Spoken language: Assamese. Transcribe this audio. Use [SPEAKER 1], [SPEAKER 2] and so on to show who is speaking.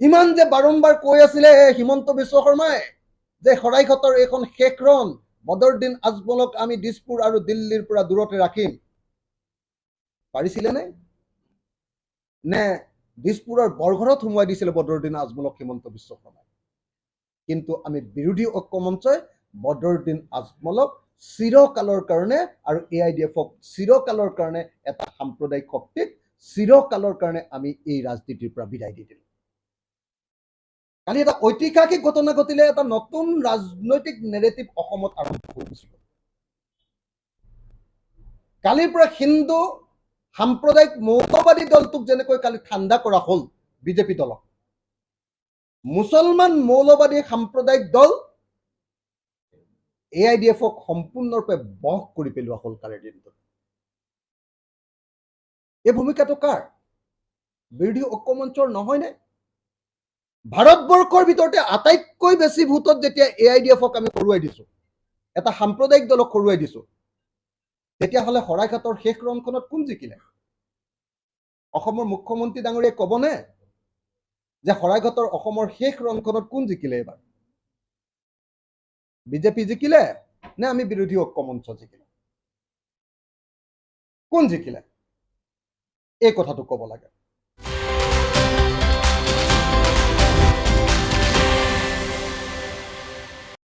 [SPEAKER 1] ইমান যে বাৰম্বাৰ কৈ আছিলে হিমন্ত বিশ্ব শৰ্মাই যে শৰাইঘাটৰ এইখন শেষ ৰণ, বদৰুদ্দিন আজমলক আমি দিছপুৰ আৰু দিল্লীৰ পৰা দূৰতে ৰাখিম, পাৰিছিলে নে দিছপুৰৰ বৰঘৰত সোমোৱাই দিছিলে বদৰুদ্দিন আজমলক হিমন্ত বিশ্ব শৰ্মাই? কিন্তু আমি বিৰোধী ঐক্য মঞ্চই বদৰুদ্দিন আজমলক চিৰকালৰ কাৰণে আৰু AIDF-ক চিৰকালৰ কাৰণে এটা সাম্প্ৰদায়িক শক্তিক চিৰকালৰ কাৰণে আমি এই ৰাজনীতিৰ পৰা বিদায় দি দিলোঁ। কালি এটা ঐতিহাসিক ঘটনা ঘটিলে, এটা নতুন ৰাজনৈতিক নেৰেটিভ অসমত আৰম্ভ কৰিছিল। কালিৰ পৰা হিন্দু সাম্প্ৰদায়িক মৌলবাদী দলটোক যেনেকৈ কালি ঠাণ্ডা কৰা হ'ল বিজেপি দলক, মুছলমান মৌলবাদী সাম্প্ৰদায়িক দল AIDF-ক সম্পূৰ্ণৰূপে বশ কৰি পেলোৱা হ'ল কালিৰ দিনটোত। এই ভূমিকাটো কাৰ? বিৰোধী ঐক্য মঞ্চৰ নহয়নে? ভাৰতবৰ্ষৰ ভিতৰতে আটাইতকৈ বেছি ভোটত যেতিয়া AIDF-ক আমি হৰুৱাই দিছো, এটা সাম্প্ৰদায়িক দলক হৰুৱাই দিছো, তেতিয়াহ'লে শৰাইঘাটৰ শেষ ৰণখনত কোন জিকিলে? অসমৰ মুখ্যমন্ত্ৰী ডাঙৰীয়াই ক'বনে যে শৰাইঘাটৰ অসমৰ শেষ ৰণখনত কোন জিকিলে? এবাৰ বিজেপি জিকিলে নে আমি বিৰোধী ঐক্য মঞ্চ জিকিলে? কোন জিকিলে? এই কথাটো ক'ব লাগে।